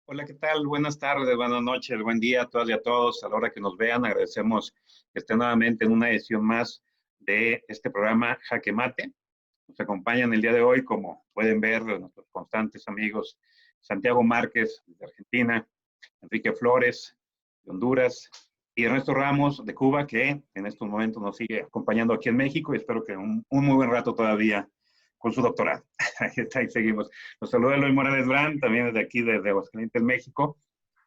Hola, ¿qué tal? Buenas tardes, buenas noches, buen día a todas y a todos. A la hora que nos vean, agradecemos que estén nuevamente en una edición más de este programa Jaque Mate. Nos acompañan el día de hoy, como pueden ver, nuestros constantes amigos Santiago Márquez de Argentina, Enrique Flores de Honduras y Ernesto Ramos de Cuba, que en estos momentos nos sigue acompañando aquí en México y espero que un muy buen rato todavía con su doctorado. Ahí seguimos. Los saluda Eloy Morales Brand, también desde aquí, desde Aguascalientes, México.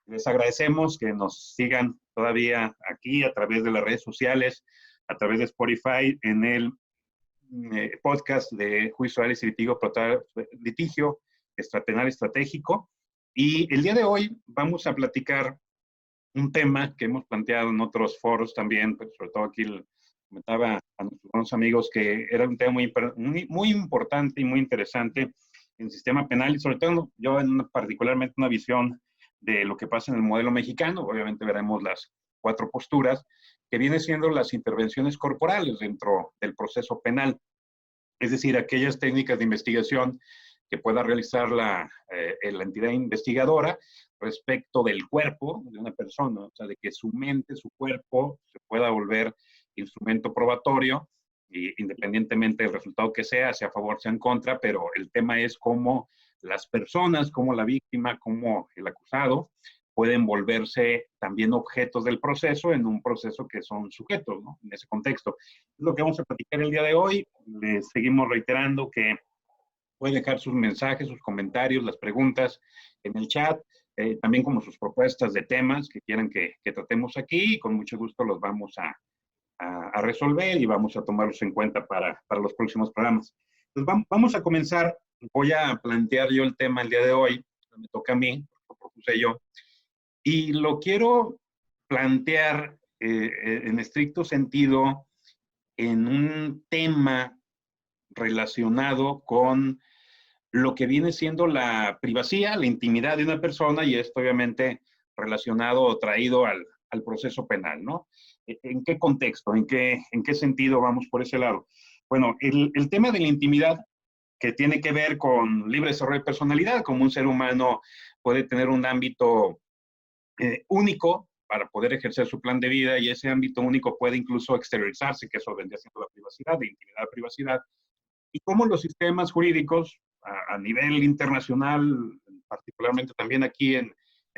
Les agradecemos que nos sigan todavía aquí a través de las redes sociales, a través de Spotify, en el podcast de Juicio Oral y Litigio Penal Estratégico. Y el día de hoy vamos a platicar un tema que hemos planteado en otros foros también, pero sobre todo aquí comentaba a nuestros amigos que era un tema muy importante y muy interesante en el sistema penal y sobre todo yo particularmente una visión de lo que pasa en el modelo mexicano. Obviamente veremos las cuatro posturas que vienen siendo las intervenciones corporales dentro del proceso penal, es decir, aquellas técnicas de investigación que pueda realizar la entidad investigadora respecto del cuerpo de una persona, o sea, de que su mente, su cuerpo se pueda volver instrumento probatorio, y independientemente del resultado que sea a favor, sea en contra, pero el tema es cómo las personas, como la víctima, como el acusado, pueden volverse también objetos del proceso en un proceso que son sujetos, ¿no? En ese contexto. Es lo que vamos a platicar el día de hoy. Les seguimos reiterando que pueden dejar sus mensajes, sus comentarios, las preguntas en el chat, también como sus propuestas de temas que quieran que tratemos aquí, y con mucho gusto los vamos a resolver y vamos a tomarlos en cuenta para los próximos programas. Entonces vamos a comenzar. Voy a plantear yo el tema el día de hoy, me toca a mí, lo propuse yo, y lo quiero plantear en estricto sentido en un tema relacionado con lo que viene siendo la privacidad, la intimidad de una persona, y esto obviamente relacionado o traído al proceso penal, ¿no? ¿En qué contexto? En qué sentido vamos por ese lado? Bueno, el tema de la intimidad, que tiene que ver con libre desarrollo de personalidad, como un ser humano puede tener un ámbito único para poder ejercer su plan de vida, y ese ámbito único puede incluso exteriorizarse, que eso vendría siendo la privacidad, de intimidad, privacidad, y cómo los sistemas jurídicos a nivel internacional, particularmente también aquí en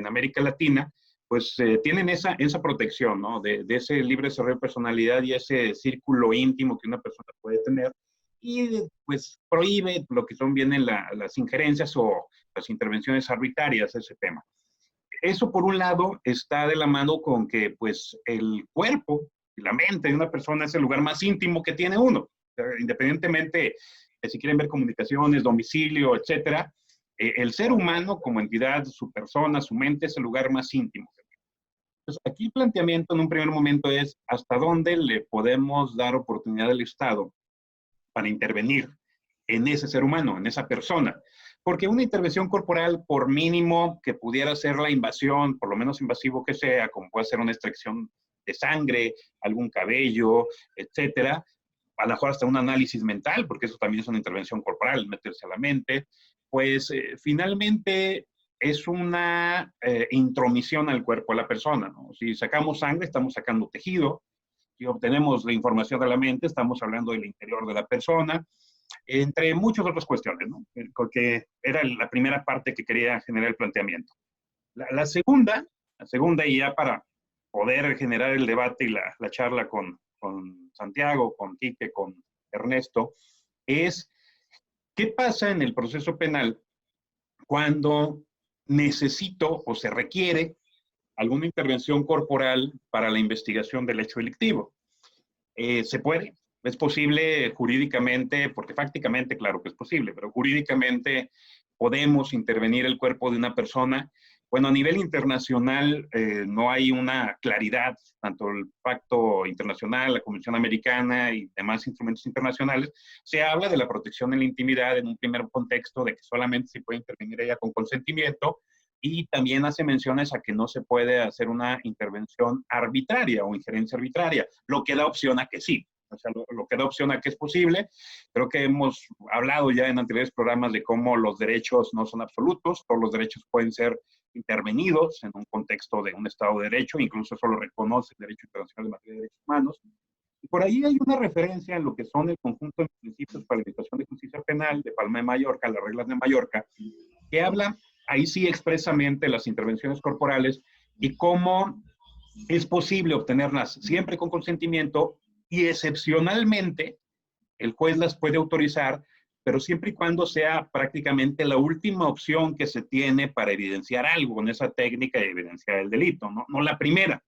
América Latina, pues tienen esa protección, ¿no? De ese libre desarrollo de personalidad y ese círculo íntimo que una persona puede tener, y pues prohíbe lo que son vienen las injerencias o las intervenciones arbitrarias a ese tema. Eso por un lado está de la mano con que pues el cuerpo y la mente de una persona es el lugar más íntimo que tiene uno. Independientemente de si quieren ver comunicaciones, domicilio, etcétera, el ser humano como entidad, su persona, su mente es el lugar más íntimo. Entonces, aquí el planteamiento en un primer momento es hasta dónde le podemos dar oportunidad al Estado para intervenir en ese ser humano, en esa persona. Porque una intervención corporal, por mínimo que pudiera ser la invasión, por lo menos invasivo que sea, como puede ser una extracción de sangre, algún cabello, etcétera, a lo mejor hasta un análisis mental, porque eso también es una intervención corporal, meterse a la mente, pues finalmente es una intromisión al cuerpo de la persona, ¿no? Si sacamos sangre, estamos sacando tejido. Si obtenemos la información de la mente, estamos hablando del interior de la persona, entre muchas otras cuestiones, ¿no? Porque era la primera parte que quería generar el planteamiento. La segunda, y ya para poder generar el debate y la charla con Santiago, con Quique, con Ernesto, es qué pasa en el proceso penal cuando necesito o se requiere alguna intervención corporal para la investigación del hecho delictivo. Se puede, es posible jurídicamente, porque fácticamente claro que es posible, pero jurídicamente podemos intervenir el cuerpo de una persona. Bueno, a nivel internacional no hay una claridad, tanto el Pacto Internacional, la Convención Americana y demás instrumentos internacionales, se habla de la protección de la intimidad en un primer contexto de que solamente se puede intervenir ella con consentimiento, y también hace menciones a que no se puede hacer una intervención arbitraria o injerencia arbitraria, lo que da opción a que sí. o sea, lo que da opción a que es posible. Creo que hemos hablado ya en anteriores programas de cómo los derechos no son absolutos, todos los derechos pueden ser intervenidos en un contexto de un Estado de Derecho, incluso eso lo reconoce el Derecho Internacional de Materia de Derechos Humanos. Y por ahí hay una referencia en lo que son el conjunto de principios para la administración de justicia penal de Palma de Mallorca, las reglas de Mallorca, que hablan ahí sí expresamente las intervenciones corporales y cómo es posible obtenerlas siempre con consentimiento y excepcionalmente el juez las puede autorizar, pero siempre y cuando sea prácticamente la última opción que se tiene para evidenciar algo con esa técnica de evidenciar el delito, no la primera.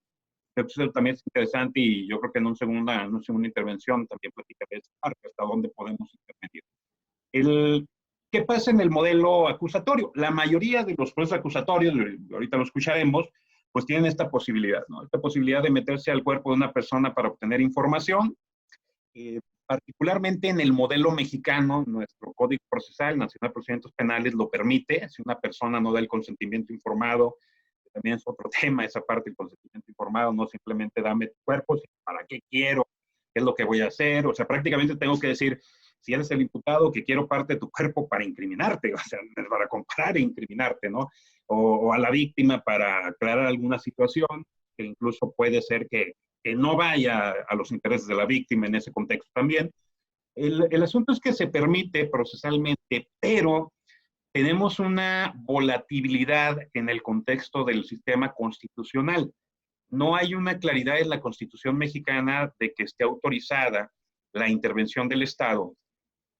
Eso también es interesante y yo creo que en una segunda intervención también platicaré esa parte, hasta dónde podemos intervenir. ¿Qué pasa en el modelo acusatorio? La mayoría de los procesos acusatorios, ahorita lo escucharemos, pues tienen esta posibilidad, ¿no? Esta posibilidad de meterse al cuerpo de una persona para obtener información. Particularmente en el modelo mexicano, nuestro Código Procesal Nacional de Procedimientos Penales lo permite. Si una persona no da el consentimiento informado, también es otro tema esa parte del consentimiento informado, no simplemente dame tu cuerpo, sino para qué quiero, qué es lo que voy a hacer. O sea, prácticamente tengo que decir, si eres el imputado, que quiero parte de tu cuerpo para incriminarte, o sea, para comparar e incriminarte, ¿no? O a la víctima para aclarar alguna situación, que incluso puede ser que no vaya a los intereses de la víctima en ese contexto también. El asunto es que se permite procesalmente, pero tenemos una volatilidad en el contexto del sistema constitucional. No hay una claridad en la Constitución mexicana de que esté autorizada la intervención del Estado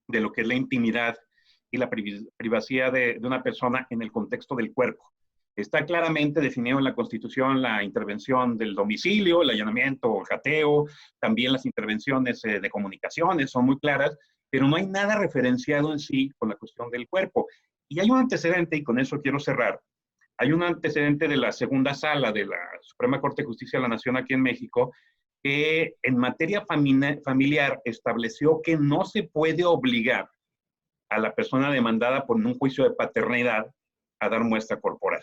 de lo que es la intimidad y la privacidad de una persona en el contexto del cuerpo. Está claramente definido en la Constitución la intervención del domicilio, el allanamiento o el cateo, también las intervenciones de comunicaciones son muy claras, pero no hay nada referenciado en sí con la cuestión del cuerpo. Y hay un antecedente, y con eso quiero cerrar, hay un antecedente de la segunda sala de la Suprema Corte de Justicia de la Nación aquí en México, que en materia familiar estableció que no se puede obligar a la persona demandada por un juicio de paternidad a dar muestra corporal.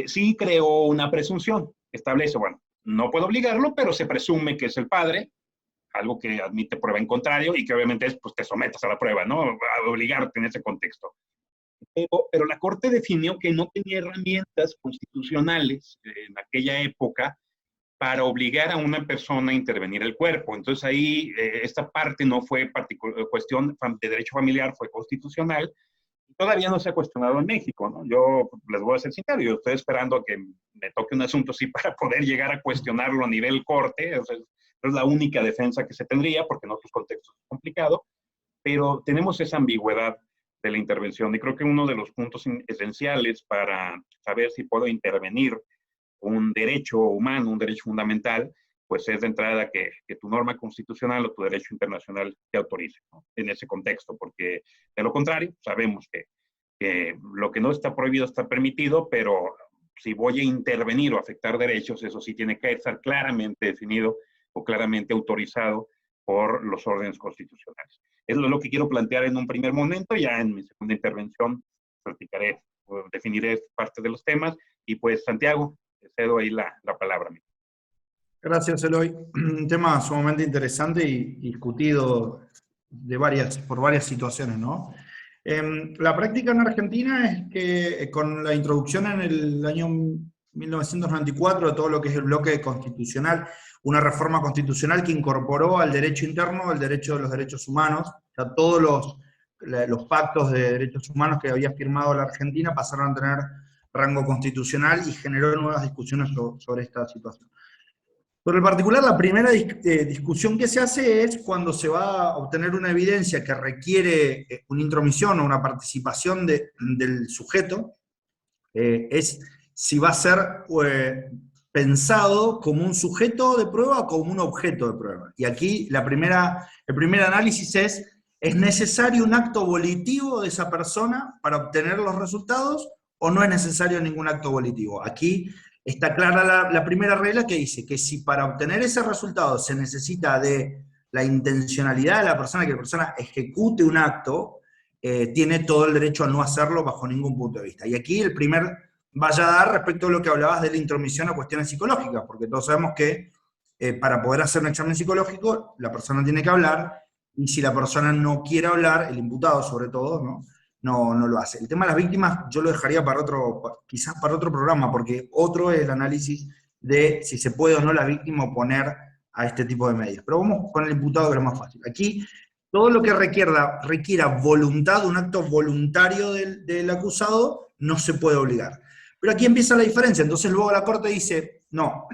Sí creó una presunción, establece, bueno, no puedo obligarlo, pero se presume que es el padre, algo que admite prueba en contrario y que obviamente es, pues te sometas a la prueba, ¿no? A obligarte en ese contexto. Pero la Corte definió que no tenía herramientas constitucionales en aquella época para obligar a una persona a intervenir el cuerpo. Entonces ahí esta parte no fue cuestión de derecho familiar, fue constitucional. Todavía no se ha cuestionado en México, ¿no? Yo les voy a ser sincero, yo estoy esperando a que me toque un asunto así para poder llegar a cuestionarlo a nivel corte. O sea, es la única defensa que se tendría, porque en otros contextos es complicado, pero tenemos esa ambigüedad de la intervención y creo que uno de los puntos esenciales para saber si puedo intervenir un derecho humano, un derecho fundamental, pues es de entrada que tu norma constitucional o tu derecho internacional te autorice, ¿no? En ese contexto, porque de lo contrario, sabemos que lo que no está prohibido está permitido, pero si voy a intervenir o afectar derechos, eso sí tiene que estar claramente definido o claramente autorizado por los órdenes constitucionales. Es lo que quiero plantear en un primer momento, ya en mi segunda intervención platicaré, definiré parte de los temas, y pues Santiago, te cedo ahí la palabra. Gracias, Eloy. Un tema sumamente interesante y discutido por varias situaciones, ¿no? La práctica en Argentina es que con la introducción en el año 1994 de todo lo que es el bloque constitucional, una reforma constitucional que incorporó al derecho interno el derecho de los derechos humanos, o sea, todos los pactos de derechos humanos que había firmado la Argentina pasaron a tener rango constitucional y generó nuevas discusiones sobre esta situación. Pero en particular, la primera discusión que se hace es cuando se va a obtener una evidencia que requiere una intromisión o una participación del sujeto, es si va a ser pensado como un sujeto de prueba o como un objeto de prueba. Y aquí el primer análisis ¿es necesario un acto volitivo de esa persona para obtener los resultados o no es necesario ningún acto volitivo? Aquí está clara la primera regla que dice que si para obtener ese resultado se necesita de la intencionalidad de la persona, que la persona ejecute un acto, tiene todo el derecho a no hacerlo bajo ningún punto de vista. Y aquí el primer vaya a dar respecto a lo que hablabas de la intromisión a cuestiones psicológicas, porque todos sabemos que para poder hacer un examen psicológico, la persona tiene que hablar, y si la persona no quiere hablar, el imputado sobre todo, no lo hace. El tema de las víctimas yo lo dejaría para quizás para otro programa, porque otro es el análisis de si se puede o no la víctima oponer a este tipo de medidas. Pero vamos con el imputado, que es lo más fácil. Aquí, todo lo que requiera voluntad, un acto voluntario del acusado, no se puede obligar. Pero aquí empieza la diferencia. Entonces luego la Corte dice, no,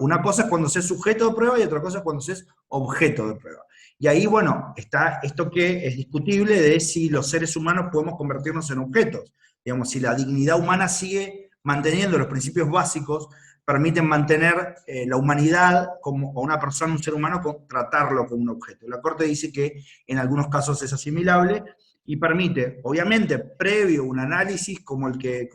una cosa es cuando se es sujeto de prueba y otra cosa es cuando se es objeto de prueba. Y ahí, bueno, está esto que es discutible de si los seres humanos podemos convertirnos en objetos. Digamos, si la dignidad humana sigue manteniendo los principios básicos, permiten mantener la humanidad como a una persona, un ser humano, tratarlo como un objeto. La Corte dice que en algunos casos es asimilable y permite, obviamente, previo un análisis como el que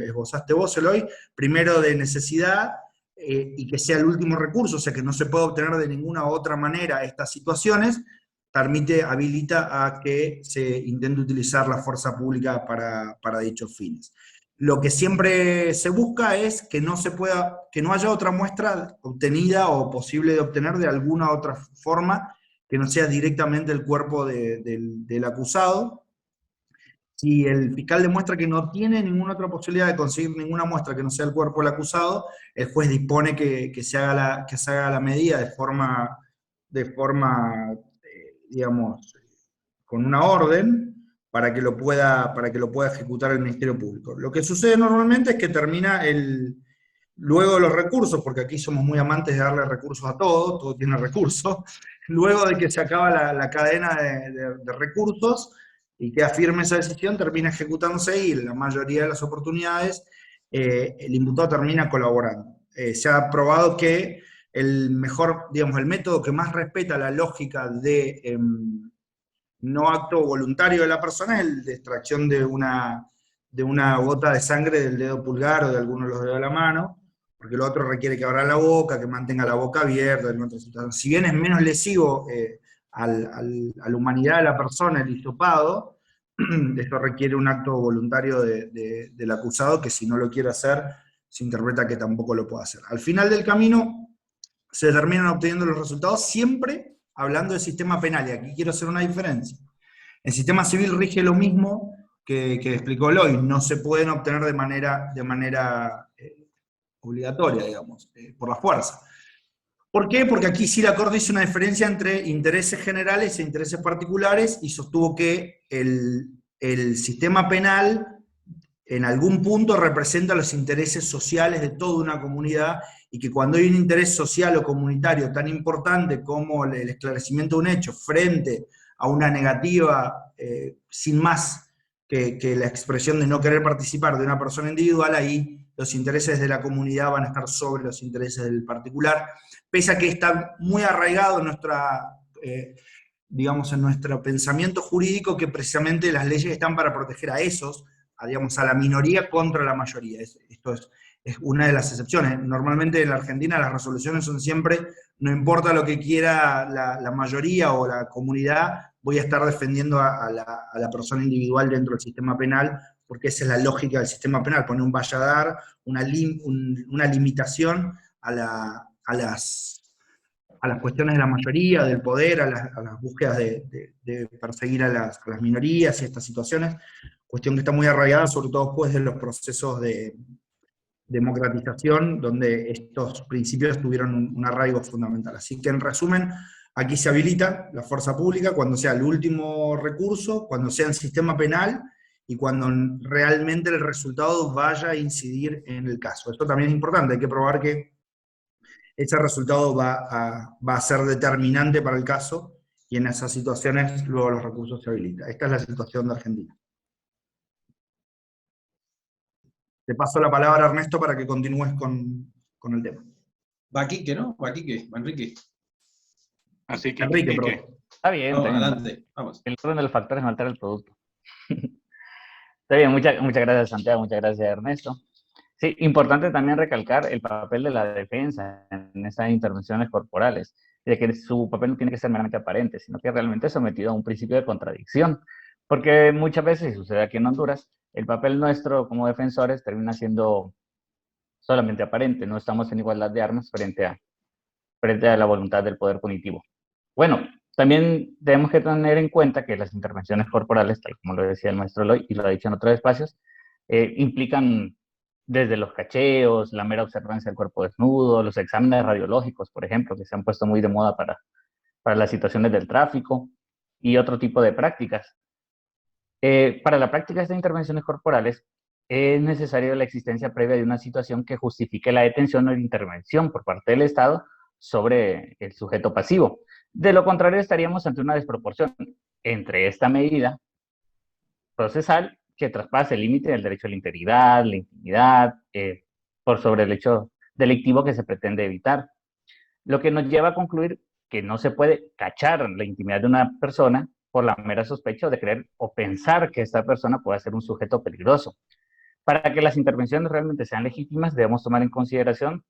esbozaste vos, Eloy, primero de necesidad, y que sea el último recurso, o sea que no se puede obtener de ninguna otra manera estas situaciones, habilita a que se intente utilizar la fuerza pública para dichos fines. Lo que siempre se busca es que no haya otra muestra obtenida o posible de obtener de alguna otra forma que no sea directamente el cuerpo del acusado. Si el fiscal demuestra que no tiene ninguna otra posibilidad de conseguir ninguna muestra que no sea el cuerpo del acusado, el juez dispone que se haga la medida de forma digamos, con una orden para que lo pueda ejecutar el Ministerio Público. Lo que sucede normalmente es que termina luego de los recursos, porque aquí somos muy amantes de darle recursos a todo tiene recursos, luego de que se acaba la cadena de recursos, y queda firme esa decisión, termina ejecutándose y en la mayoría de las oportunidades el imputado termina colaborando. Se ha probado que el método que más respeta la lógica de no acto voluntario de la persona es el de extracción de una gota de sangre del dedo pulgar o de alguno de los dedos de la mano, porque lo otro requiere que abra la boca, que mantenga la boca abierta. Si bien es menos lesivo a la humanidad de la persona, el hisopado, esto requiere un acto voluntario del acusado, que si no lo quiere hacer, se interpreta que tampoco lo puede hacer. Al final del camino se terminan obteniendo los resultados, siempre hablando del sistema penal, y aquí quiero hacer una diferencia. El sistema civil rige lo mismo que explicó Eloy, no se pueden obtener de manera obligatoria, digamos, por la fuerza. ¿Por qué? Porque aquí sí la Corte hizo una diferencia entre intereses generales e intereses particulares y sostuvo que el sistema penal en algún punto representa los intereses sociales de toda una comunidad, y que cuando hay un interés social o comunitario tan importante como el esclarecimiento de un hecho frente a una negativa sin más que la expresión de no querer participar de una persona individual, ahí los intereses de la comunidad van a estar sobre los intereses del particular, pese a que está muy arraigado en digamos, en nuestro pensamiento jurídico, que precisamente las leyes están para proteger a a la minoría contra la mayoría. Esto es una de las excepciones. Normalmente en la Argentina las resoluciones son siempre, no importa lo que quiera la mayoría o la comunidad, voy a estar defendiendo a la persona individual dentro del sistema penal, porque esa es la lógica del sistema penal, poner un valladar, una limitación a las cuestiones de la mayoría, del poder, a las búsquedas de perseguir a las minorías y estas situaciones, cuestión que está muy arraigada, sobre todo después de los procesos de democratización, donde estos principios tuvieron un arraigo fundamental. Así que, en resumen, aquí se habilita la fuerza pública cuando sea el último recurso, cuando sea en sistema penal, y cuando realmente el resultado vaya a incidir en el caso. Esto también es importante, hay que probar que ese resultado va a ser determinante para el caso, y en esas situaciones luego los recursos se habilitan. Esta es la situación de Argentina. Te paso la palabra, Ernesto, para que continúes con el tema. Baquique, ¿no? Baquique, Manrique. Así que, Enrique, perdón. Está bien, está bien. Adelante, vamos. El orden de los factores no altera el producto. Está bien, muchas gracias, Santiago, muchas gracias, Ernesto. Sí, importante también recalcar el papel de la defensa en estas intervenciones corporales, de que su papel no tiene que ser meramente aparente, sino que realmente es sometido a un principio de contradicción, porque muchas veces, y sucede aquí en Honduras, el papel nuestro como defensores termina siendo solamente aparente, no estamos en igualdad de armas frente frente a la voluntad del poder punitivo. Bueno, también tenemos que tener en cuenta que las intervenciones corporales, tal como lo decía el maestro Eloy y lo ha dicho en otros espacios, implican desde los cacheos, la mera observancia del cuerpo desnudo, los exámenes radiológicos, por ejemplo, que se han puesto muy de moda para las situaciones del tráfico y otro tipo de prácticas. Para la práctica de estas intervenciones corporales es necesaria la existencia previa de una situación que justifique la detención o la intervención por parte del Estado sobre el sujeto pasivo. De lo contrario, estaríamos ante una desproporción entre esta medida procesal que traspase el límite del derecho a la integridad, la intimidad, por sobre el hecho delictivo que se pretende evitar. Lo que nos lleva a concluir que no se puede cachar la intimidad de una persona por la mera sospecha de creer o pensar que esta persona puede ser un sujeto peligroso. Para que las intervenciones realmente sean legítimas, debemos tomar en consideración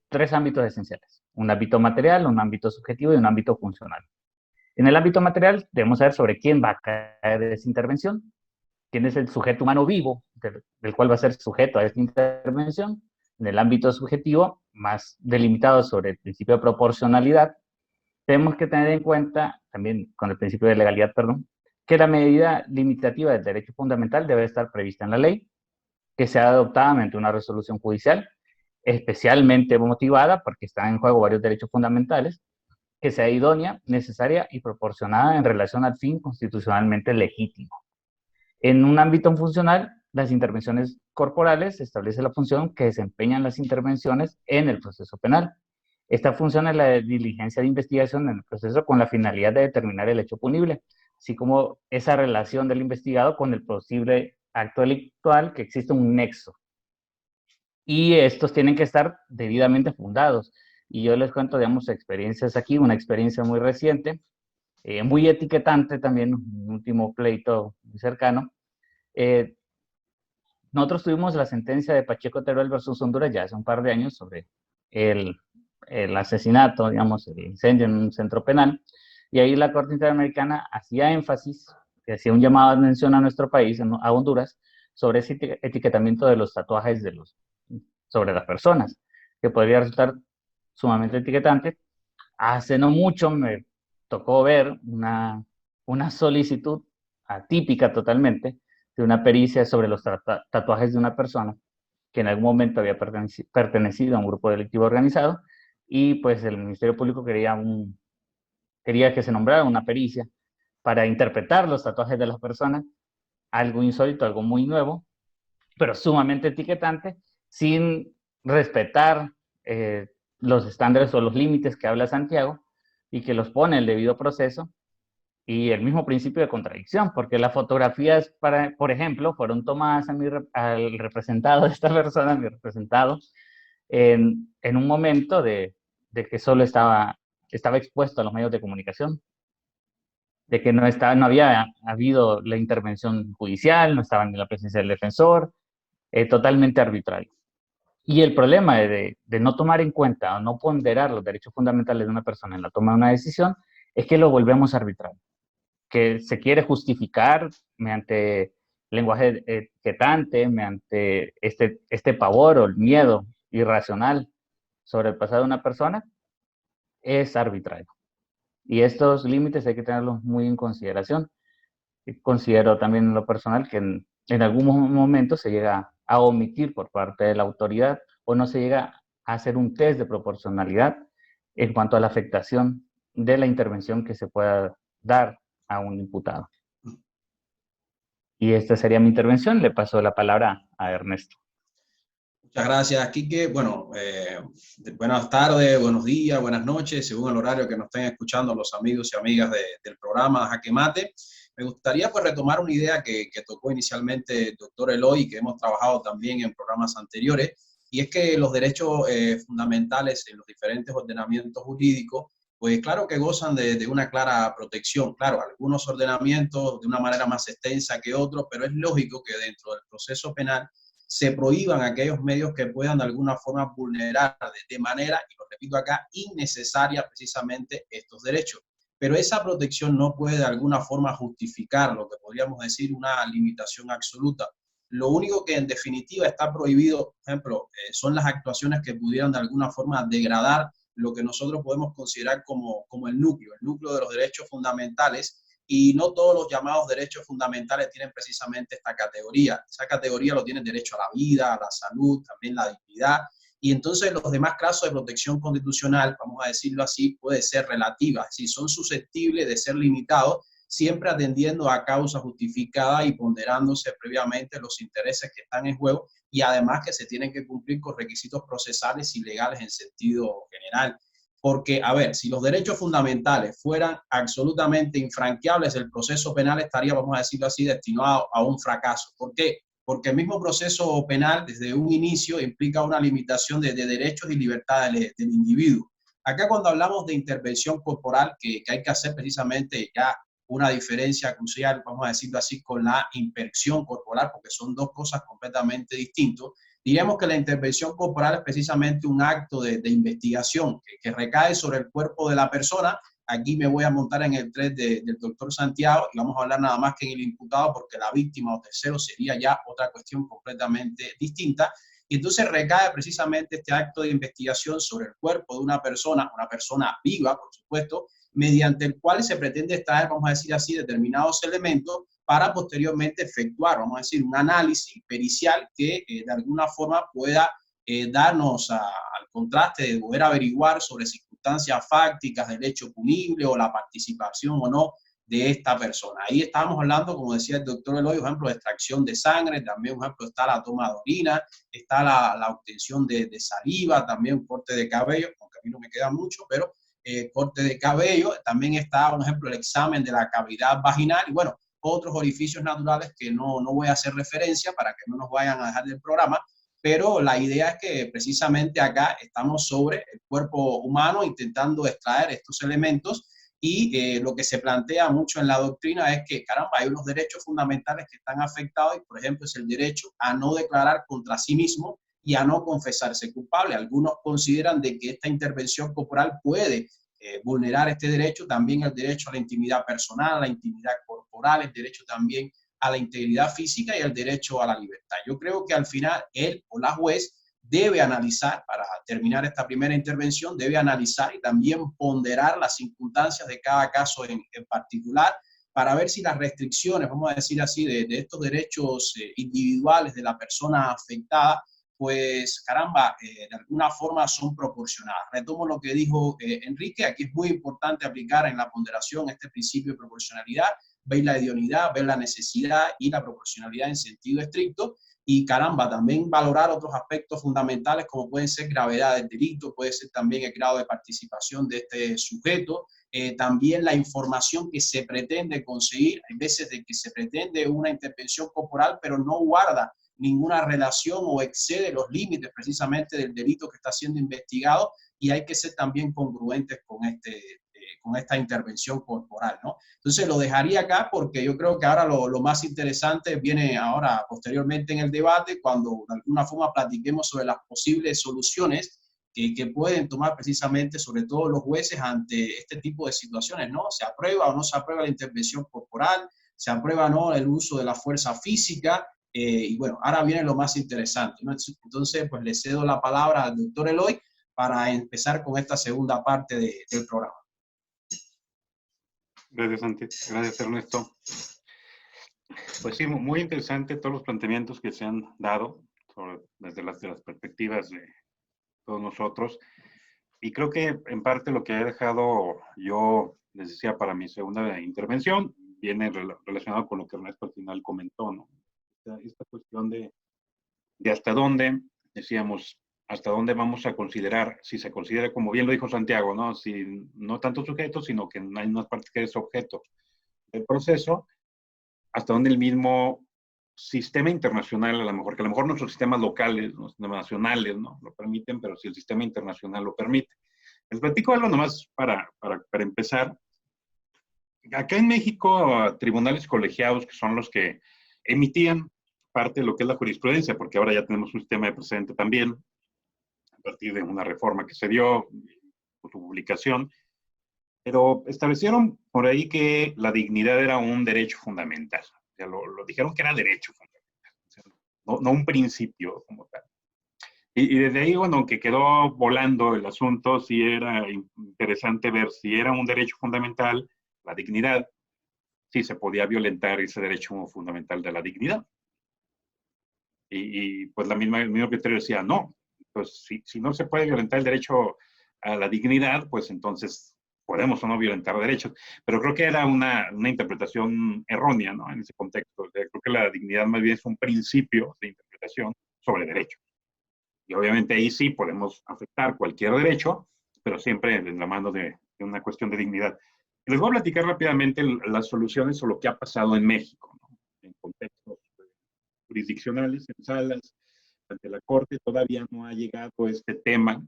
tres ámbitos esenciales: un ámbito material, un ámbito subjetivo y un ámbito funcional. En el ámbito material, debemos saber sobre quién va a caer esa intervención, quién es el sujeto humano vivo del cual va a ser sujeto a esta intervención. En el ámbito subjetivo, más delimitado sobre el principio de proporcionalidad, tenemos que tener en cuenta, también con el principio de legalidad, perdón, que la medida limitativa del derecho fundamental debe estar prevista en la ley, que sea adoptada mediante una resolución judicial, especialmente motivada porque están en juego varios derechos fundamentales, que sea idónea, necesaria y proporcionada en relación al fin constitucionalmente legítimo. En un ámbito funcional, las intervenciones corporales establece la función que desempeñan las intervenciones en el proceso penal. Esta función es la de diligencia de investigación en el proceso con la finalidad de determinar el hecho punible, así como esa relación del investigado con el posible acto delictual, que existe un nexo. Y estos tienen que estar debidamente fundados. Y yo les cuento, digamos, experiencias aquí, una experiencia muy reciente, muy etiquetante también, un último pleito muy cercano. Nosotros tuvimos la sentencia de Pacheco Teruel versus Honduras ya hace un par de años sobre el asesinato, digamos, el incendio en un centro penal, y ahí la Corte Interamericana hacía énfasis, hacía un llamado de atención a nuestro país, a Honduras, sobre ese etiquetamiento de los tatuajes sobre las personas, que podría resultar sumamente etiquetante. Hace no mucho me tocó ver una solicitud atípica totalmente de una pericia sobre los tatuajes de una persona que en algún momento había pertenecido a un grupo delictivo organizado, y pues el Ministerio Público quería que se nombrara una pericia para interpretar los tatuajes de las personas, algo insólito, algo muy nuevo, pero sumamente etiquetante, sin respetar los estándares o los límites que habla Santiago y que los pone el debido proceso y el mismo principio de contradicción, porque las fotografías, por ejemplo, fueron tomadas al representado de esta persona, mi representado, en un momento de que solo estaba expuesto a los medios de comunicación, de que no había habido la intervención judicial, no estaba ni la presencia del defensor, totalmente arbitrario. Y el problema de no tomar en cuenta o no ponderar los derechos fundamentales de una persona en la toma de una decisión es que lo volvemos arbitrario, que se quiere justificar mediante lenguaje etiquetante, mediante este pavor o el miedo irracional sobre el pasado de una persona, es arbitrario. Y estos límites hay que tenerlos muy en consideración. Considero también en lo personal que en algún momento se llega a omitir por parte de la autoridad o no se llega a hacer un test de proporcionalidad en cuanto a la afectación de la intervención que se pueda dar a un imputado. Y esta sería mi intervención. Le paso la palabra a Ernesto. Muchas gracias, Quique. Bueno, buenas tardes, buenos días, buenas noches, según el horario que nos estén escuchando los amigos y amigas del programa Jaque Mate. Me gustaría pues retomar una idea que tocó inicialmente el doctor Eloy, que hemos trabajado también en programas anteriores, y es que los derechos fundamentales en los diferentes ordenamientos jurídicos, pues claro que gozan de una clara protección. Claro, algunos ordenamientos de una manera más extensa que otros, pero es lógico que dentro del proceso penal se prohíban aquellos medios que puedan de alguna forma vulnerar de manera, y lo repito acá, innecesaria precisamente estos derechos. Pero esa protección no puede de alguna forma justificar lo que podríamos decir una limitación absoluta. Lo único que en definitiva está prohibido, por ejemplo, son las actuaciones que pudieran de alguna forma degradar lo que nosotros podemos considerar como el núcleo de los derechos fundamentales. Y no todos los llamados derechos fundamentales tienen precisamente esta categoría. Esa categoría lo tiene el derecho a la vida, a la salud, también la dignidad. Y entonces los demás casos de protección constitucional, vamos a decirlo así, puede ser relativa, si son susceptibles de ser limitados, siempre atendiendo a causa justificada y ponderándose previamente los intereses que están en juego y además que se tienen que cumplir con requisitos procesales y legales en sentido general. Porque, a ver, si los derechos fundamentales fueran absolutamente infranqueables, el proceso penal estaría, vamos a decirlo así, destinado a un fracaso. ¿Por qué? Porque el mismo proceso penal, desde un inicio, implica una limitación de derechos y libertades del individuo. Acá cuando hablamos de intervención corporal, que hay que hacer precisamente ya una diferencia crucial, vamos a decirlo así, con la inspección corporal, porque son dos cosas completamente distintas. Diríamos que la intervención corporal es precisamente un acto de investigación que recae sobre el cuerpo de la persona. Aquí me voy a montar en el tren del doctor Santiago y vamos a hablar nada más que en el imputado, porque la víctima o tercero sería ya otra cuestión completamente distinta. Y entonces recae precisamente este acto de investigación sobre el cuerpo de una persona viva, por supuesto, mediante el cual se pretende extraer, vamos a decir así, determinados elementos para posteriormente efectuar, vamos a decir, un análisis pericial que de alguna forma pueda darnos al contraste de poder averiguar sobre circunstancias fácticas del hecho punible o la participación o no de esta persona. Ahí estábamos hablando, como decía el doctor Eloy, por ejemplo, de extracción de sangre, también, por ejemplo, está la toma de orina, está la obtención de saliva, también corte de cabello, aunque a mí no me queda mucho, pero corte de cabello, también está, por ejemplo, el examen de la cavidad vaginal y, bueno, otros orificios naturales que no voy a hacer referencia para que no nos vayan a dejar del programa, pero la idea es que precisamente acá estamos sobre el cuerpo humano intentando extraer estos elementos y lo que se plantea mucho en la doctrina es que, caramba, hay unos derechos fundamentales que están afectados y, por ejemplo, es el derecho a no declarar contra sí mismo y a no confesarse culpable. Algunos consideran de que esta intervención corporal puede vulnerar este derecho, también el derecho a la intimidad personal, a la intimidad corporal, el derecho también a la integridad física y el derecho a la libertad. Yo creo que al final él o la juez debe analizar, para terminar esta primera intervención, debe analizar y también ponderar las circunstancias de cada caso en particular para ver si las restricciones, vamos a decir así, de estos derechos individuales de la persona afectada, pues caramba, de alguna forma son proporcionadas. Retomo lo que dijo Enrique, aquí es muy importante aplicar en la ponderación este principio de proporcionalidad, ver la idoneidad, ver la necesidad y la proporcionalidad en sentido estricto, y caramba, también valorar otros aspectos fundamentales como pueden ser gravedad del delito, puede ser también el grado de participación de este sujeto, también la información que se pretende conseguir. Hay veces de que se pretende una intervención corporal, pero no guarda ninguna relación o excede los límites precisamente del delito que está siendo investigado, y hay que ser también congruentes con esta intervención corporal, ¿no? Entonces lo dejaría acá porque yo creo que ahora lo más interesante viene ahora posteriormente en el debate, cuando de alguna forma platiquemos sobre las posibles soluciones que pueden tomar precisamente sobre todo los jueces ante este tipo de situaciones, ¿no? ¿Se aprueba o no se aprueba la intervención corporal? ¿Se aprueba o no el uso de la fuerza física? Y bueno, ahora viene lo más interesante, ¿no? Entonces, pues le cedo la palabra al doctor Eloy para empezar con esta segunda parte del programa. Gracias, Santi. Gracias, Ernesto. Pues sí, muy interesante todos los planteamientos que se han dado desde las perspectivas de todos nosotros. Y creo que en parte lo que he dejado yo, les decía, para mi segunda intervención, viene relacionado con lo que Ernesto al final comentó, ¿no? Esta cuestión de hasta dónde, decíamos, hasta dónde vamos a considerar, si se considera, como bien lo dijo Santiago, ¿no? Si no tanto sujeto, sino que hay unas partes que es objeto del proceso, hasta dónde el mismo sistema internacional, a lo mejor, que a lo mejor nuestros sistemas locales, los sistemas nacionales, ¿no? Lo permiten, pero si el sistema internacional lo permite. Les platico algo nomás para empezar. Acá en México, tribunales colegiados, que son los que emitían parte de lo que es la jurisprudencia, porque ahora ya tenemos un sistema de precedente también, a partir de una reforma que se dio por su publicación, pero establecieron por ahí que la dignidad era un derecho fundamental. O sea, lo dijeron que era derecho fundamental, o sea, no un principio como tal. Y desde ahí, bueno, aunque quedó volando el asunto, sí era interesante ver si era un derecho fundamental, la dignidad, si se podía violentar ese derecho fundamental de la dignidad. Pues el mismo criterio decía, no, pues si no se puede violentar el derecho a la dignidad, pues entonces podemos o no violentar derechos. Pero creo que era una interpretación errónea, ¿no? En ese contexto. Creo que la dignidad más bien es un principio de interpretación sobre derecho. Y obviamente ahí sí podemos afectar cualquier derecho, pero siempre en la mano de una cuestión de dignidad. Les voy a platicar rápidamente las soluciones o lo que ha pasado en México, ¿no? En contextos jurisdiccionales, en salas, ante la Corte, todavía no ha llegado este tema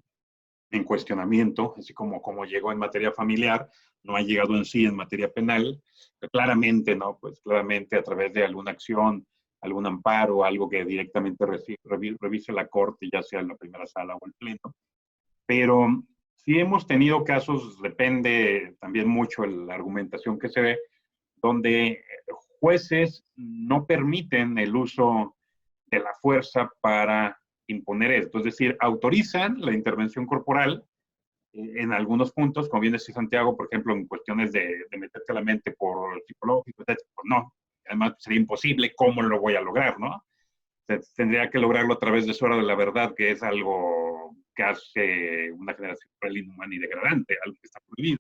en cuestionamiento, así como llegó en materia familiar, no ha llegado en sí en materia penal, pero claramente, ¿no? Pues claramente a través de alguna acción, algún amparo, algo que directamente revise la Corte, ya sea en la primera sala o el Pleno. Pero sí hemos tenido casos, depende también mucho la argumentación que se dé, donde jueces no permiten el uso de la fuerza para imponer esto. Es decir, autorizan la intervención corporal en algunos puntos, como bien decía Santiago, por ejemplo, en cuestiones de meterte a la mente por psicológico, etc. Pues no, además sería imposible, ¿cómo lo voy a lograr, no? Tendría que lograrlo a través de su hora de la verdad, que es algo que hace una generación cruel, inhumana y degradante, algo que está prohibido.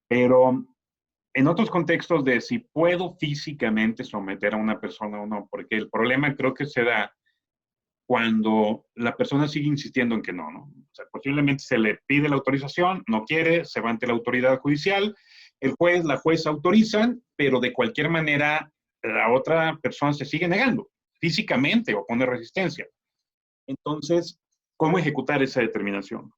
Pero en otros contextos de si puedo físicamente someter a una persona o no, porque el problema creo que se da cuando la persona sigue insistiendo en que no, ¿no? O sea, posiblemente se le pide la autorización, no quiere, se va ante la autoridad judicial, el juez, la jueza autorizan, pero de cualquier manera la otra persona se sigue negando, físicamente, o pone resistencia. Entonces, ¿cómo ejecutar esa determinación?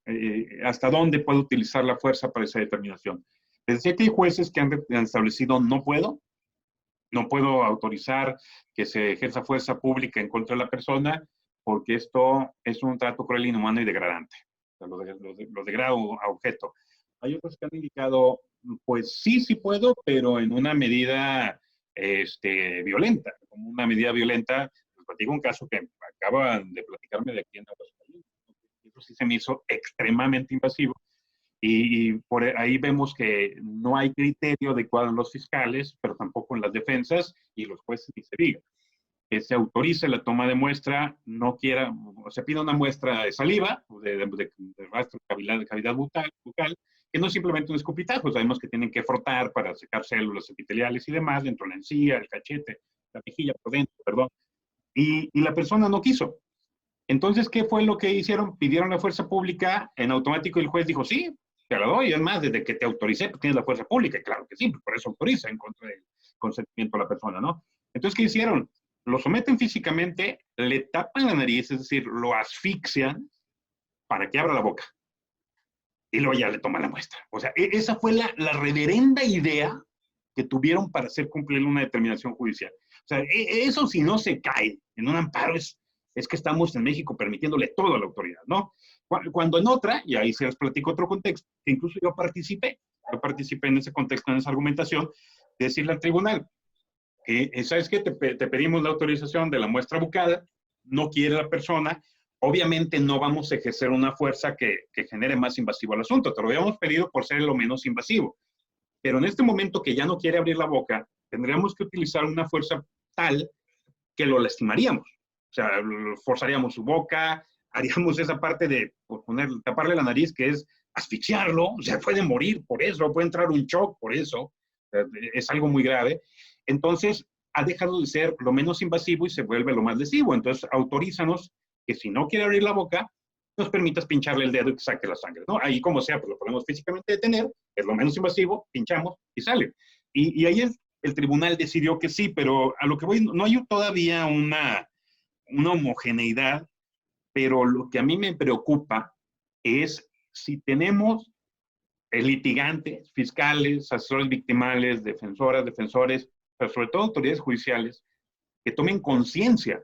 ¿Hasta dónde puedo utilizar la fuerza para esa determinación? Les decía que hay jueces que han establecido no puedo autorizar que se ejerza fuerza pública en contra de la persona porque esto es un trato cruel, inhumano y degradante. O sea, lo degrado a objeto. Hay otros que han indicado, pues sí puedo, pero en una medida violenta. Como una medida violenta, les digo un caso que acaban de platicarme de aquí en Aguascalientes. Eso sí se me hizo extremadamente invasivo. Y por ahí vemos que no hay criterio adecuado en los fiscales, pero tampoco en las defensas y los jueces ni se diga. Que se autorice la toma de muestra, no quiera, o se pida una muestra de saliva, de rastro de cavidad bucal, que no es simplemente un escupitajo, sabemos que tienen que frotar para sacar células epiteliales y demás, dentro de la encía, el cachete, la mejilla por dentro, perdón. Y la persona no quiso. Entonces, ¿qué fue lo que hicieron? Pidieron la fuerza pública, en automático el juez dijo, sí, te la doy, es más, desde que te autoricé, pues tienes la fuerza pública, y claro que sí, por eso autoriza en contra del consentimiento de la persona, ¿no? Entonces, ¿qué hicieron? Lo someten físicamente, le tapan la nariz, es decir, lo asfixian para que abra la boca. Y luego ya le toman la muestra. O sea, esa fue la reverenda idea que tuvieron para hacer cumplir una determinación judicial. O sea, eso si no se cae en un amparo es que estamos en México permitiéndole todo a la autoridad, ¿no? Cuando en otra, y ahí se les platico otro contexto, que incluso yo participé en ese contexto, en esa argumentación, de decirle al tribunal, ¿sabes qué? Te pedimos la autorización de la muestra bucal, no quiere la persona, obviamente no vamos a ejercer una fuerza que genere más invasivo al asunto, te lo habíamos pedido por ser lo menos invasivo, pero en este momento que ya no quiere abrir la boca, tendríamos que utilizar una fuerza tal que lo lastimaríamos. O sea, forzaríamos su boca, haríamos esa parte de taparle la nariz, que es asfixiarlo, o sea, puede morir por eso, puede entrar un shock por eso, es algo muy grave. Entonces, ha dejado de ser lo menos invasivo y se vuelve lo más lesivo. Entonces, autorízanos que si no quiere abrir la boca, nos permitas pincharle el dedo y que saque la sangre, ¿no? Ahí como sea, pues lo podemos físicamente detener, es lo menos invasivo, pinchamos y sale. Y ahí el tribunal decidió que sí, pero a lo que voy, no hay todavía una homogeneidad, pero lo que a mí me preocupa es si tenemos litigantes, fiscales, asesores victimales, defensoras, defensores, pero sobre todo autoridades judiciales, que tomen conciencia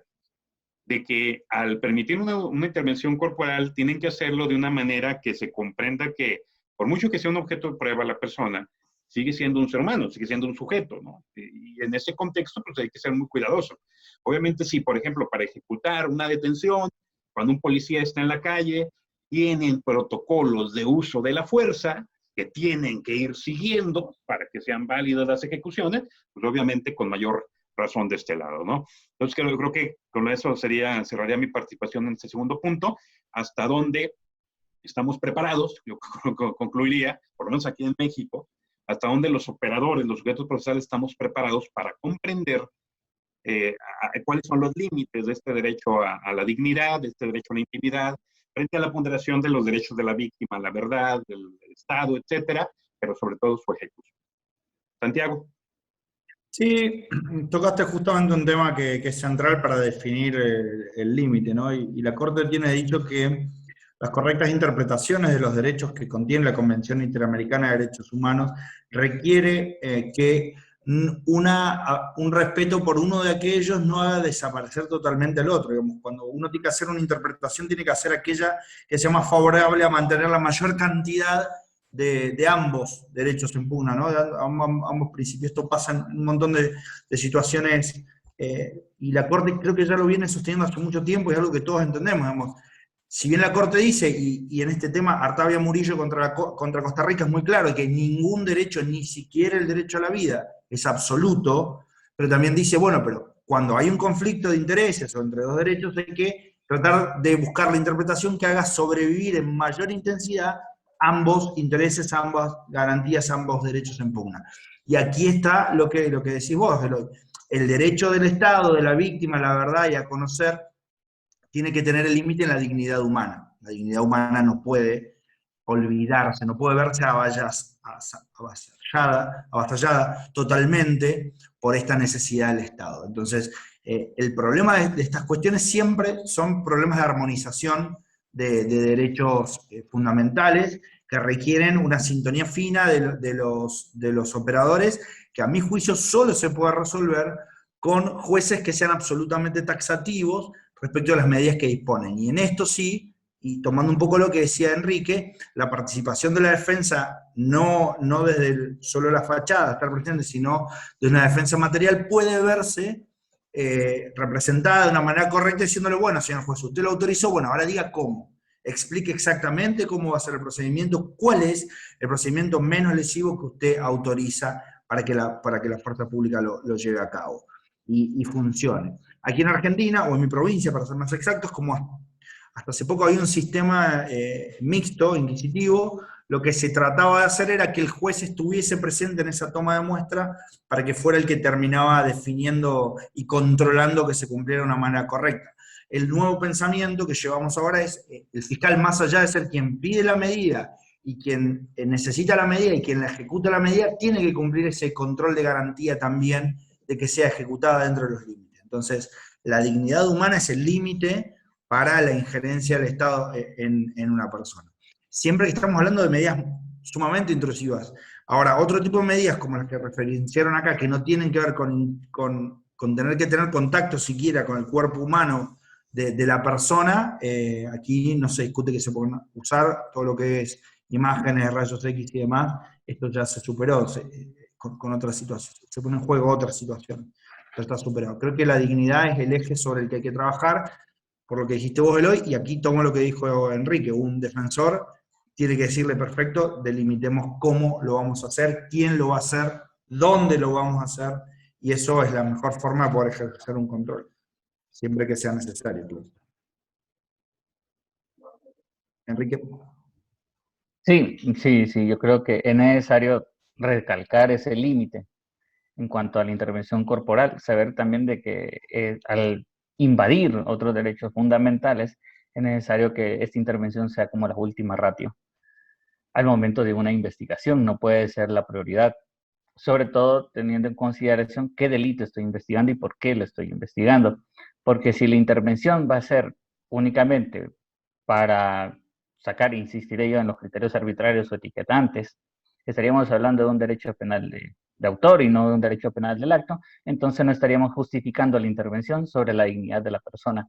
de que al permitir una intervención corporal tienen que hacerlo de una manera que se comprenda que, por mucho que sea un objeto de prueba la persona, sigue siendo un ser humano, sigue siendo un sujeto, ¿no? Y en ese contexto, pues hay que ser muy cuidadoso. Obviamente, si, por ejemplo, para ejecutar una detención, Cuando un policía está en la calle, tienen protocolos de uso de la fuerza que tienen que ir siguiendo para que sean válidas las ejecuciones, pues obviamente con mayor razón de este lado, ¿no? Entonces creo que con eso cerraría mi participación en este segundo punto, hasta dónde estamos preparados, yo concluiría, por lo menos aquí en México, hasta dónde los operadores, los sujetos procesales estamos preparados para comprender cuáles son los límites de este derecho a la dignidad, de este derecho a la intimidad, frente a la ponderación de los derechos de la víctima, la verdad, del Estado, etcétera, pero sobre todo su ejecución. Santiago. Sí, tocaste justamente un tema que es central para definir el límite, ¿no? Y la Corte tiene dicho que las correctas interpretaciones de los derechos que contiene la Convención Interamericana de Derechos Humanos requiere que un respeto por uno de aquellos no haga desaparecer totalmente al otro. Digamos, cuando uno tiene que hacer una interpretación, tiene que hacer aquella que sea más favorable a mantener la mayor cantidad de ambos derechos en pugna, ¿no? De ambos principios. Esto pasa en un montón de situaciones, y la Corte creo que ya lo viene sosteniendo hace mucho tiempo, y es algo que todos entendemos, digamos. Si bien la Corte dice, y en este tema Artavia Murillo contra Costa Rica es muy claro, que ningún derecho, ni siquiera el derecho a la vida, es absoluto, pero también dice, bueno, pero cuando hay un conflicto de intereses o entre dos derechos, hay que tratar de buscar la interpretación que haga sobrevivir en mayor intensidad ambos intereses, ambas garantías, ambos derechos en pugna. Y aquí está lo que decís vos, el derecho del Estado, de la víctima, a la verdad y a conocer, tiene que tener el límite en la dignidad humana. La dignidad humana no puede olvidarse, no puede verse avasallada totalmente por esta necesidad del Estado. Entonces, el problema de estas cuestiones siempre son problemas de armonización de derechos fundamentales que requieren una sintonía fina de los operadores, que a mi juicio solo se puede resolver con jueces que sean absolutamente taxativos respecto a las medidas que disponen. Y en esto sí, y tomando un poco lo que decía Enrique, la participación de la defensa, no desde solo la fachada, estar presente, sino de una defensa material, puede verse representada de una manera correcta, diciéndole, bueno, señor juez, usted lo autorizó, bueno, ahora diga cómo. Explique exactamente cómo va a ser el procedimiento, cuál es el procedimiento menos lesivo que usted autoriza para que la fuerza pública lo lleve a cabo y funcione. Aquí en Argentina, o en mi provincia, para ser más exactos, como hasta hace poco había un sistema mixto, inquisitivo, lo que se trataba de hacer era que el juez estuviese presente en esa toma de muestra para que fuera el que terminaba definiendo y controlando que se cumpliera de una manera correcta. El nuevo pensamiento que llevamos ahora es, el fiscal, más allá de ser quien pide la medida y quien necesita la medida y quien la ejecuta la medida, tiene que cumplir ese control de garantía también de que sea ejecutada dentro de los límites. Entonces, la dignidad humana es el límite para la injerencia del Estado en una persona. Siempre que estamos hablando de medidas sumamente intrusivas. Ahora, otro tipo de medidas como las que referenciaron acá, que no tienen que ver con tener que tener contacto siquiera con el cuerpo humano de la persona, aquí no se discute que se puedan usar todo lo que es imágenes, rayos X y demás, esto ya se superó con otras situaciones, se pone en juego otras situaciones, pero está superado. Creo que la dignidad es el eje sobre el que hay que trabajar, por lo que dijiste vos, Eloy, y aquí tomo lo que dijo Enrique, un defensor tiene que decirle, perfecto, delimitemos cómo lo vamos a hacer, quién lo va a hacer, dónde lo vamos a hacer, y eso es la mejor forma de poder ejercer un control, siempre que sea necesario. Enrique. Sí, yo creo que es necesario recalcar ese límite en cuanto a la intervención corporal, saber también de que al invadir otros derechos fundamentales, es necesario que esta intervención sea como la última ratio. Al momento de una investigación no puede ser la prioridad, sobre todo teniendo en consideración qué delito estoy investigando y por qué lo estoy investigando. Porque si la intervención va a ser únicamente para sacar, insistiré yo, en los criterios arbitrarios o etiquetantes, estaríamos hablando de un derecho penal de autor y no de un derecho penal del acto, entonces no estaríamos justificando la intervención sobre la dignidad de la persona.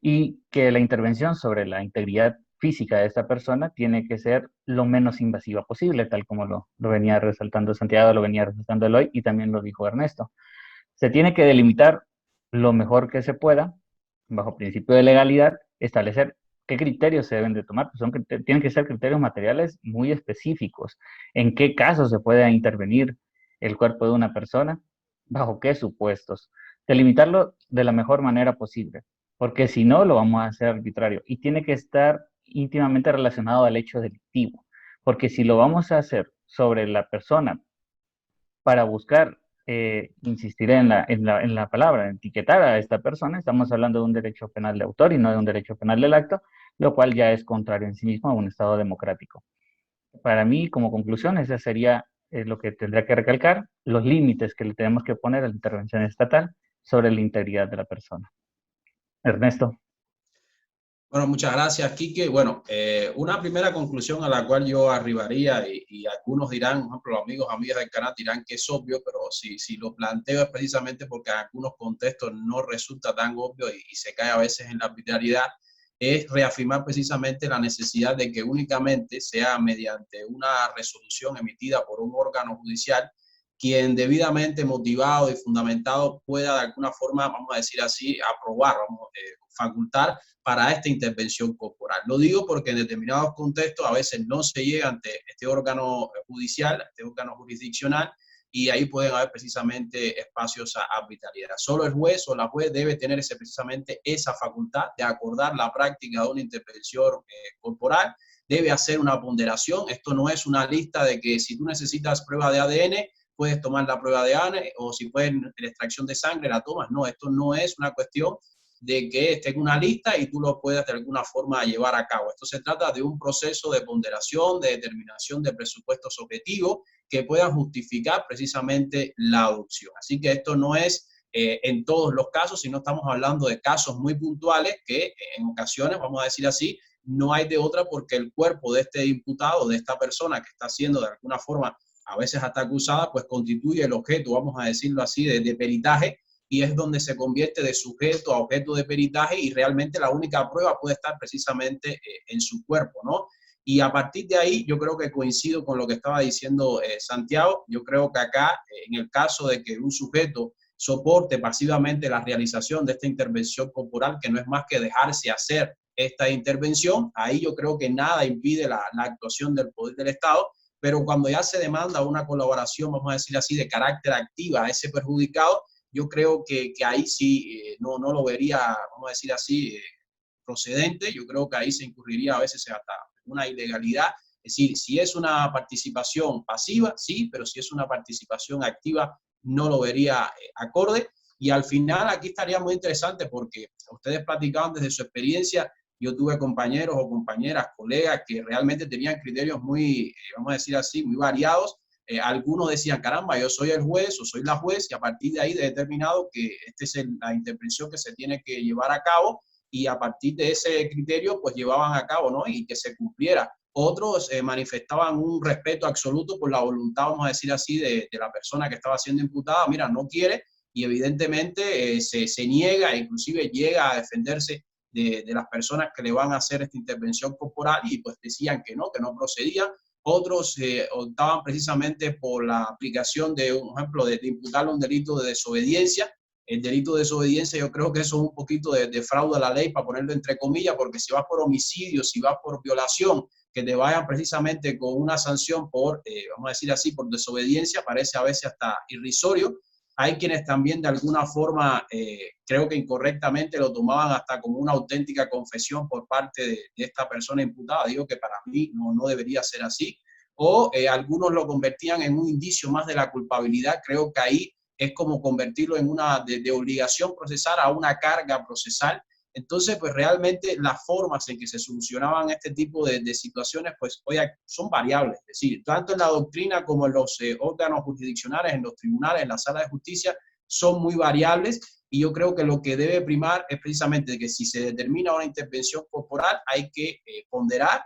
Y que la intervención sobre la integridad física de esta persona tiene que ser lo menos invasiva posible, tal como lo venía resaltando Santiago, lo venía resaltando Eloy y también lo dijo Ernesto. Se tiene que delimitar lo mejor que se pueda, bajo principio de legalidad, establecer qué criterios se deben de tomar. Pues tienen que ser criterios materiales muy específicos. En qué casos se puede intervenir el cuerpo de una persona, bajo qué supuestos. Delimitarlo de la mejor manera posible, porque si no, lo vamos a hacer arbitrario. Y tiene que estar íntimamente relacionado al hecho delictivo, porque si lo vamos a hacer sobre la persona para buscar, insistiré en la palabra, etiquetar a esta persona, estamos hablando de un derecho penal de autor y no de un derecho penal del acto, lo cual ya es contrario en sí mismo a un Estado democrático. Para mí, como conclusión, ese sería lo que tendría que recalcar, los límites que le tenemos que poner a la intervención estatal sobre la integridad de la persona. Ernesto. Bueno, muchas gracias, Quique. Bueno, una primera conclusión a la cual yo arribaría, y algunos dirán, por ejemplo, los amigas del canal dirán que es obvio, pero si lo planteo es precisamente porque en algunos contextos no resulta tan obvio y se cae a veces en la arbitrariedad, es reafirmar precisamente la necesidad de que únicamente sea mediante una resolución emitida por un órgano judicial quien debidamente motivado y fundamentado pueda de alguna forma, vamos a decir así, aprobar, facultar para esta intervención corporal. Lo digo porque en determinados contextos a veces no se llega ante este órgano judicial, este órgano jurisdiccional, y ahí pueden haber precisamente espacios a arbitrariedad. Solo el juez o la juez debe tener precisamente esa facultad de acordar la práctica de una intervención corporal, debe hacer una ponderación. Esto no es una lista de que si tú necesitas prueba de ADN, puedes tomar la prueba de ADN, o si puedes la extracción de sangre, la tomas. No, esto no es una cuestión de que esté en una lista y tú lo puedas de alguna forma llevar a cabo. Esto se trata de un proceso de ponderación, de determinación de presupuestos objetivos que puedan justificar precisamente la adopción. Así que esto no es en todos los casos, sino estamos hablando de casos muy puntuales que en ocasiones, vamos a decir así, no hay de otra porque el cuerpo de este imputado, de esta persona que está siendo de alguna forma a veces hasta acusada, pues constituye el objeto, vamos a decirlo así, de peritaje, y es donde se convierte de sujeto a objeto de peritaje y realmente la única prueba puede estar precisamente en su cuerpo, ¿no? Y a partir de ahí yo creo que coincido con lo que estaba diciendo Santiago. Yo creo que acá, en el caso de que un sujeto soporte pasivamente la realización de esta intervención corporal, que no es más que dejarse hacer esta intervención, ahí yo creo que nada impide la actuación del poder del Estado. Pero cuando ya se demanda una colaboración, vamos a decir así, de carácter activa a ese perjudicado, yo creo que ahí sí no lo vería, vamos a decir así, procedente. Yo creo que ahí se incurriría a veces hasta una ilegalidad. Es decir, si es una participación pasiva, sí, pero si es una participación activa, no lo vería acorde. Y al final aquí estaría muy interesante porque ustedes platicaban desde su experiencia. Yo tuve compañeros o compañeras, colegas que realmente tenían criterios muy, vamos a decir así, muy variados. Algunos decían, caramba, yo soy el juez o soy la juez, y a partir de ahí he determinado que esta es la intervención que se tiene que llevar a cabo, y a partir de ese criterio pues llevaban a cabo, ¿no? Y que se cumpliera. Otros manifestaban un respeto absoluto por la voluntad, vamos a decir así, de la persona que estaba siendo imputada. Mira, no quiere, y evidentemente se niega, inclusive llega a defenderse de las personas que le van a hacer esta intervención corporal, y pues decían que no procedían. Otros optaban precisamente por la aplicación de un ejemplo de imputarle un delito de desobediencia. El delito de desobediencia, yo creo que eso es un poquito de fraude a la ley, para ponerlo entre comillas, porque si vas por homicidio, si vas por violación, que te vayan precisamente con una sanción por, vamos a decir así, por desobediencia, parece a veces hasta irrisorio. Hay quienes también de alguna forma, creo que incorrectamente lo tomaban hasta como una auténtica confesión por parte de esta persona imputada. Digo que para mí no debería ser así. O algunos lo convertían en un indicio más de la culpabilidad. Creo que ahí es como convertirlo en una de obligación procesal a una carga procesal. Entonces, pues realmente las formas en que se solucionaban este tipo de situaciones, pues hoy son variables. Es decir, tanto en la doctrina como en los órganos jurisdiccionales, en los tribunales, en la sala de justicia, son muy variables. Y yo creo que lo que debe primar es precisamente que si se determina una intervención corporal, hay que ponderar,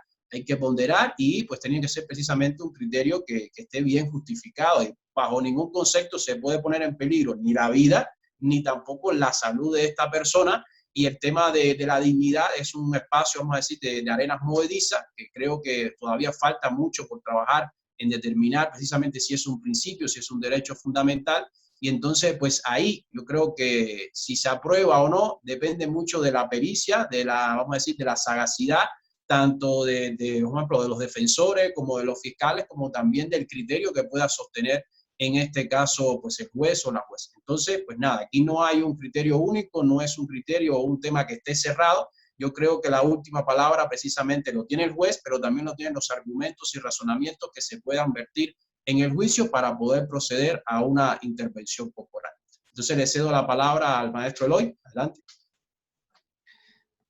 y pues tiene que ser precisamente un criterio que esté bien justificado, y bajo ningún concepto se puede poner en peligro ni la vida ni tampoco la salud de esta persona. Y el tema de la dignidad es un espacio, vamos a decir, de arenas movedizas, que creo que todavía falta mucho por trabajar en determinar precisamente si es un principio, si es un derecho fundamental. Y entonces, pues ahí yo creo que si se aprueba o no, depende mucho de la pericia, de la, vamos a decir, de la sagacidad, tanto por ejemplo, de los defensores, como de los fiscales, como también del criterio que pueda sostener, en este caso, pues el juez o la jueza. Entonces, pues nada, aquí no hay un criterio único, no es un criterio o un tema que esté cerrado. Yo creo que la última palabra precisamente lo tiene el juez, pero también lo tienen los argumentos y razonamientos que se puedan vertir en el juicio para poder proceder a una intervención corporal. Entonces le cedo la palabra al maestro Eloy. Adelante.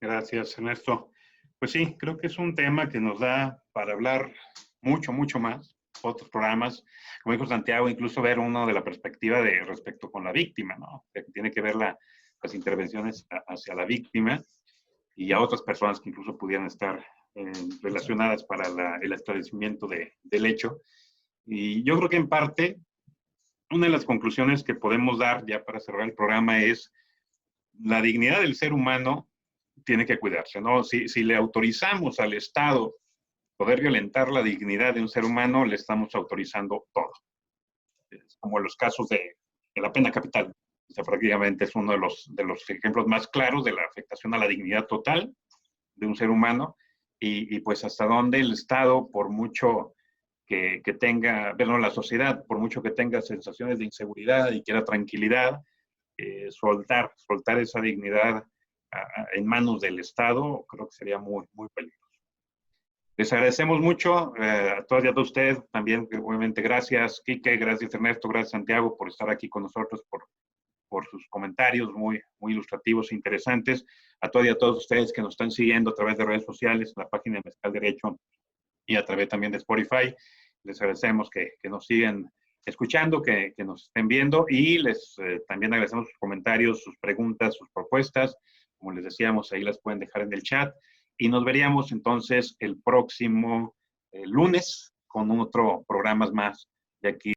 Gracias, Ernesto. Pues sí, creo que es un tema que nos da para hablar mucho, mucho más. Otros programas, como dijo Santiago, incluso ver uno de la perspectiva de respecto con la víctima, ¿no? Que tiene que ver las intervenciones hacia la víctima y a otras personas que incluso pudieran estar relacionadas para el esclarecimiento del hecho. Y yo creo que en parte, una de las conclusiones que podemos dar ya para cerrar el programa es la dignidad del ser humano tiene que cuidarse, ¿no? Si le autorizamos al Estado poder violentar la dignidad de un ser humano, le estamos autorizando todo. Es como los casos de la pena capital. O sea, prácticamente es uno de los ejemplos más claros de la afectación a la dignidad total de un ser humano y pues hasta dónde el Estado, por mucho que tenga, perdón, la sociedad, por mucho que tenga sensaciones de inseguridad y quiera tranquilidad, soltar esa dignidad en manos del Estado, creo que sería muy, muy peligroso. Les agradecemos mucho a todas y a todos ustedes, también obviamente gracias Quique, gracias Ernesto, gracias Santiago por estar aquí con nosotros, por sus comentarios muy, muy ilustrativos e interesantes, a todas y a todos ustedes que nos están siguiendo a través de redes sociales, la página de Mezcal Derecho y a través también de Spotify. Les agradecemos que nos sigan escuchando, que nos estén viendo y les también agradecemos sus comentarios, sus preguntas, sus propuestas. Como les decíamos, ahí las pueden dejar en el chat y nos veríamos entonces el próximo lunes con otro programa más de aquí.